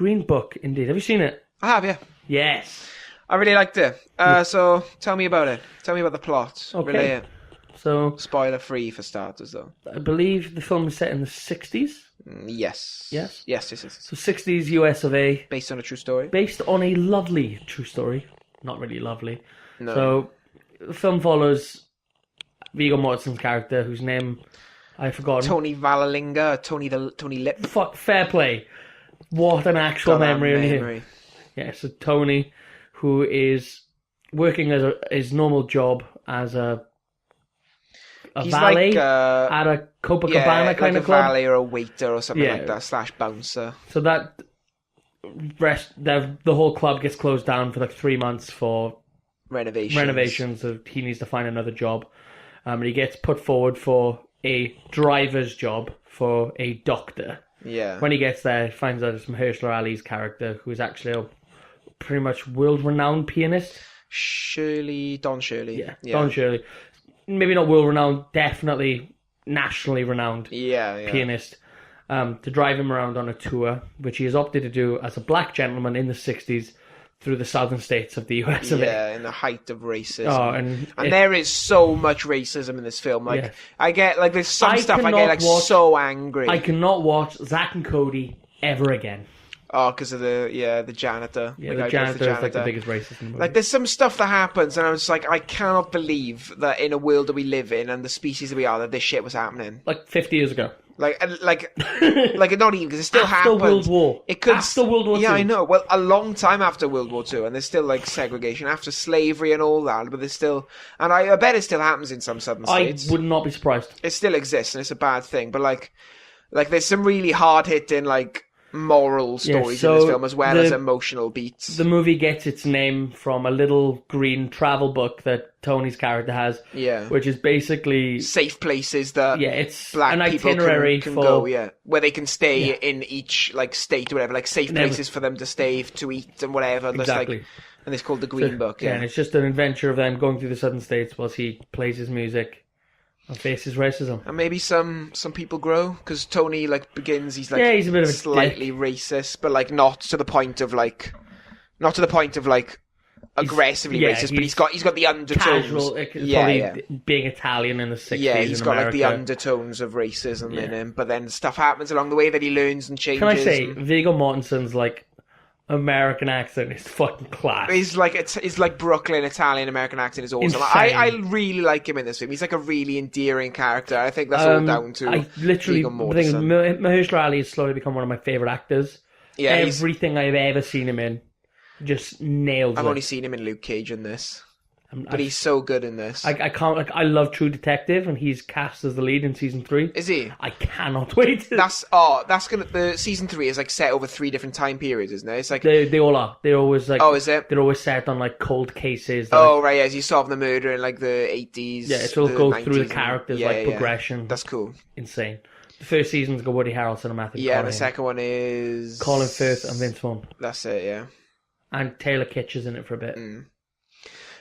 Green Book, indeed. Have you seen it? I have, yeah. Yes. I really liked it. So tell me about it. Tell me about the plot. Okay. Relay it. So, Spoiler free for starters, though. I believe the film is set in the 60s. Yes. Yes? Yes. So 60s US of A. Based on a true story. Based on a lovely true story. Not really lovely. No. So, the film follows Viggo Mortensen's character, whose name I've forgotten. Tony Valalinga, Tony Lip. Fuck, fair play. What an actual memory on him. Memory. Yeah, so Tony, who is working as his normal job as a He's valet like, at a Copacabana kind of a club. valet or a waiter or something Yeah. like that, / bouncer. So that the whole club gets closed down for like 3 months for renovations. So he needs to find another job. And he gets put forward for a driver's job for a doctor. Yeah. When he gets there, he finds out it's Mahershala Ali's character, who is actually a pretty much world-renowned pianist. Don Shirley. Yeah, Don Shirley. Maybe not world-renowned, definitely nationally renowned pianist. To drive him around on a tour, which he has opted to do as a black gentleman in the 60s through the southern states of the US of A. Yeah, in the height of racism. Oh, and there is so much racism in this film. Like, I get, like, there's some stuff I get, like, so angry. I cannot watch Zack and Cody ever again. Oh, because of the janitor. Yeah, the janitor is like the biggest racist in the movie. Like, there's some stuff that happens, and I was like, I cannot believe that in a world that we live in and the species that we are, that this shit was happening. Like 50 years ago. Like not even, because it still after happened. World War. It could after World War II. Yeah, I know. Well, a long time after World War II, and there's still, like, segregation after slavery and all that, but there's still... And I bet it still happens in some southern states. I would not be surprised. It still exists, and it's a bad thing, but, like there's some really hard-hitting, like, moral stories in this film, as well as emotional beats. The movie gets its name from a little green travel book that Tony's character has, which is basically safe places that it's black an people itinerary can for... go, where they can stay in each, like, state or whatever, like safe places for them to stay, to eat and whatever. Exactly. Like, and it's called the Green Book. Yeah, and it's just an adventure of them going through the southern states whilst he plays his music and faces racism. And maybe some people grow, because Tony, like, begins, he's a bit of a slightly racist, but, like, not to the point of aggressively racist, but he's got the undertones. Casual, probably being Italian in the 60s. Yeah, he's got America. like the undertones of racism in him, but then stuff happens along the way that he learns and changes. Can I say, Viggo Mortensen's, like, American accent is fucking class. He's like Brooklyn Italian American accent is awesome. I really like him in this film. He's like a really endearing character. I think that's all down to Viggo Mortensen. Mahershala Ali has slowly become one of my favourite actors. Yeah, everything I've ever seen him in just nails it. I've only seen him in Luke Cage in this. But he's so good in this. I can't, like, I love True Detective, and he's cast as the lead in season 3. Is he? I cannot wait. The season 3 is like set over 3 different time periods, isn't it? It's like they all are. They're always like. Oh, is it? They're always set on like cold cases. Right. As you solve the murder in like the 80s. Yeah, it's all go through the characters, progression. That's cool. Insane. The first season's got Woody Harrelson and Matthew. Yeah, and the second one is Colin Firth and Vince Vaughn. That's it. Yeah. And Taylor Kitsch's in it for a bit.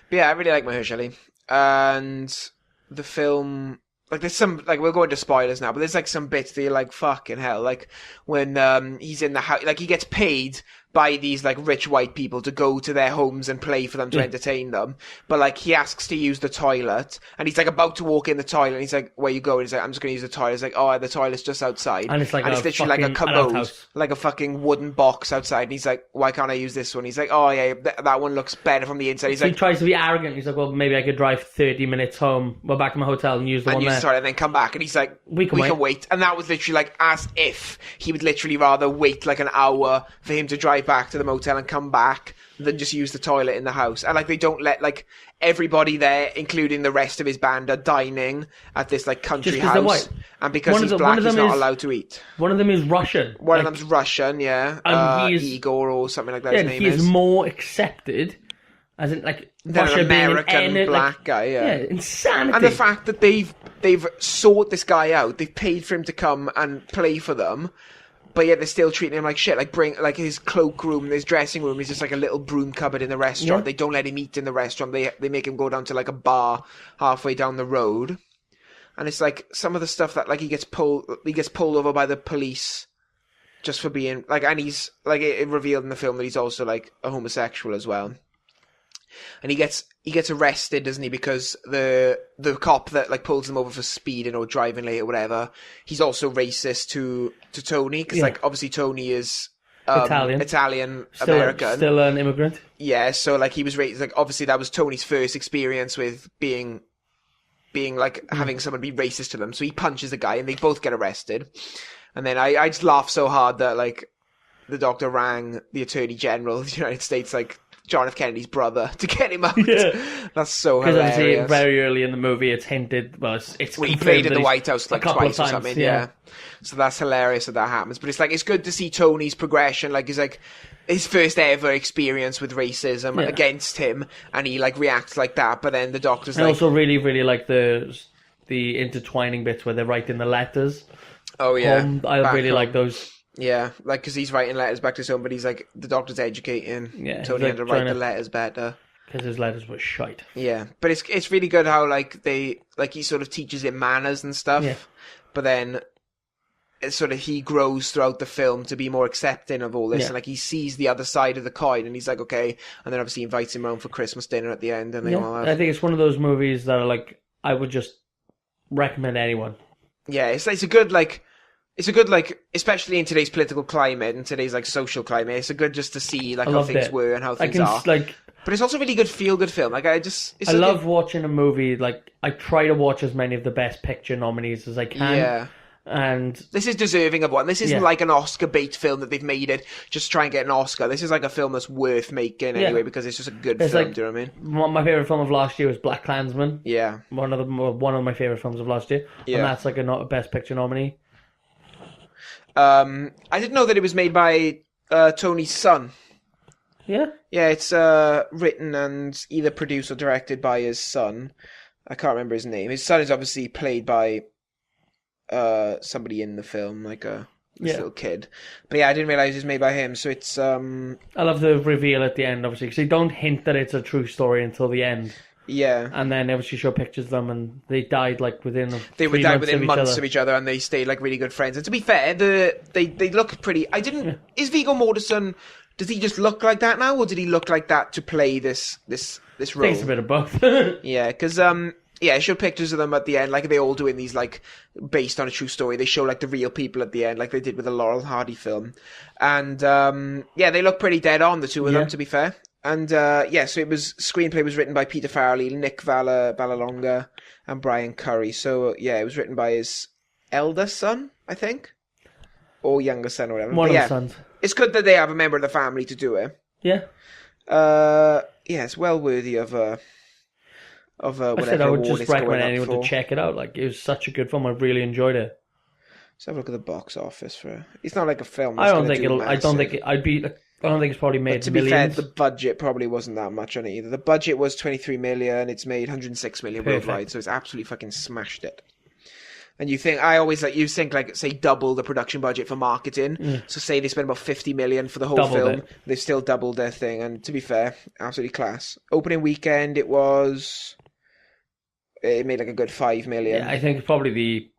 But yeah, I really like Mahershala Ali. And the film, like, there's some, like, we'll go into spoilers now, but there's like some bits that you're like, fucking hell, like when he's in the house, like, he gets paid by these, like, rich white people to go to their homes and play for them to entertain them. But, like, he asks to use the toilet, and he's, like, about to walk in the toilet, and he's like, where you going? He's like, I'm just going to use the toilet. He's like, oh, the toilet's just outside. And it's literally like a commode, like a fucking wooden box outside. And he's like, why can't I use this one? He's like, oh, yeah, that one looks better from the inside. He's like, he tries to be arrogant. He's like, well, maybe I could drive 30 minutes home, back to my hotel and use the one there. The toilet and then come back. And he's like, we can wait. And that was literally like, as if he would literally rather wait like an hour for him to drive back to the motel and come back than just use the toilet in the house. And, like, they don't let, like, everybody there, including the rest of his band, are dining at this, like, country house. They're white. And because he's black, he's not allowed to eat. One of them is Russian. One of them's Russian, yeah. And Igor or something like that, his name is. He is more accepted, as in, like, Russia an American being black guy, yeah. Insanity. And the fact that they've sought this guy out, they've paid for him to come and play for them, but yet they're still treating him like shit. Like, like, his cloakroom, his dressing room is just like a little broom cupboard in the restaurant. Yeah. They don't let him eat in the restaurant. They make him go down to like a bar halfway down the road. And it's like some of the stuff that, like, he gets pulled over by the police just for being like, and he's like it revealed in the film that he's also like a homosexual as well. And he gets arrested, doesn't he? Because the cop that like pulls him over for speeding or driving late or whatever, he's also racist to Tony, because like obviously Tony is Italian American, still an immigrant. Yeah, so like he was raised like, obviously that was Tony's first experience with being like having someone be racist to them. So he punches the guy, and they both get arrested. And then I just laughed so hard that like the doctor rang the Attorney General of the United States, like John F. Kennedy's brother, to get him out. Yeah. That's so hilarious. Because obviously very early in the movie it's hinted, well, it's when he played in the White House like twice or something, yeah. So that's hilarious that happens. But it's like, it's good to see Tony's progression, like he's like his first ever experience with racism against him, and he like reacts like that, but then the doctor's like... I also really, really like the intertwining bits where they're writing the letters. Oh yeah. I really like those. Yeah, like, because he's writing letters back to his home, but he's like, the doctor's educating Tony like how to write the letters better. Because his letters were shite. Yeah, but it's really good how, like, he sort of teaches him manners and stuff, but then it's sort of, he grows throughout the film to be more accepting of all this, and like, he sees the other side of the coin, and he's like, okay, and then obviously invites him around for Christmas dinner at the end, and they all have... I think it's one of those movies that are like, I would just recommend anyone. Yeah, it's a good, like, especially in today's political climate and today's like social climate, it's a good just to see like how things were and how things are. Like, but it's also a really good feel-good film. Like I love watching a movie. Like I try to watch as many of the Best Picture nominees as I can. Yeah. And this is deserving of one. This isn't like an Oscar bait film that they've made it just to try and get an Oscar. This is like a film that's worth making anyway, because it's just a good film. Like, do you know what I mean? My favorite film of last year was Black Klansman. Yeah. One of my favorite films of last year. Yeah. And that's like a Best Picture nominee. I didn't know that it was made by Tony's son. Yeah? Yeah, it's written and either produced or directed by his son. I can't remember his name. His son is obviously played by somebody in the film, like a little kid. But yeah, I didn't realise it was made by him, so it's... I love the reveal at the end, obviously, because they don't hint that it's a true story until the end. Yeah. And then they obviously show pictures of them, and they died like within months of each other, and they stayed like really good friends. And to be fair, they look pretty... Is Viggo Mortensen... Does he just look like that now, or did he look like that to play this role? Takes a bit of both. Yeah, because it showed pictures of them at the end, like they all doing these like based on a true story. They show like the real people at the end, like they did with the Laurel Hardy film, and they look pretty dead on, the two of them, to be fair. And so screenplay was written by Peter Farrelly, Nick Vallelonga, and Brian Curry. So it was written by his elder son, I think, or younger son, or whatever. One of the sons. It's good that they have a member of the family to do it. Yeah. It's well worthy of whatever. I said I would just recommend anyone to check it out. Like, it was such a good film. I really enjoyed it. Let's have a look at the box office for. It's not like a film. I don't think it's probably made to millions. Be fair, the budget probably wasn't that much on it either. The budget was 23 million. It's made 106 million worldwide, so it's absolutely fucking smashed it. And you think, say double the production budget for marketing. Mm. So say they spent about 50 million for the whole film. They've still doubled their thing. And to be fair, absolutely class. Opening weekend, it made like a good 5 million. Yeah, I think probably the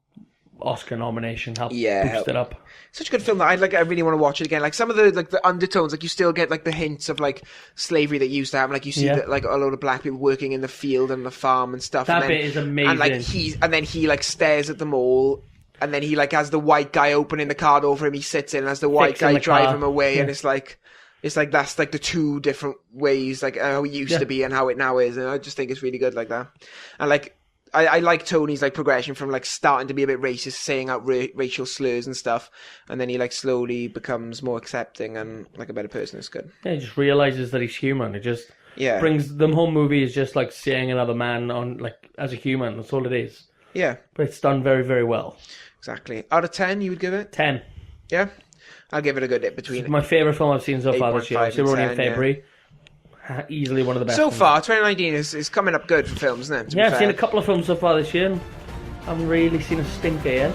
Oscar nomination helped boost it up. Such a good film that I really want to watch it again. Like some of the undertones, like you still get like the hints of like slavery that used to happen. Like you see that like a load of black people working in the field and the farm and stuff. That bit is amazing. And then he like stares at them all, and then he like has the white guy opening the car door for him. He sits in and has the white guy drive him away, and it's like that's like the two different ways, like how it used to be and how it now is. And I just think it's really good like that. And like I like Tony's like progression from like starting to be a bit racist, saying out racial slurs and stuff, and then he like slowly becomes more accepting and like a better person. It's good. Yeah, he just realizes that he's human. It just brings the whole movie is just like seeing another man on like as a human. That's all it is. Yeah, but it's done very, very well. Exactly. Out of 10, you would give it 10. Yeah, I'll give it a good hit between. It's my favorite film I've seen so far this year. So we're only in February. Yeah. Easily one of the best. So far, 2019 is coming up good for films, isn't it? I've seen a couple of films so far this year. I haven't really seen a stinker yet.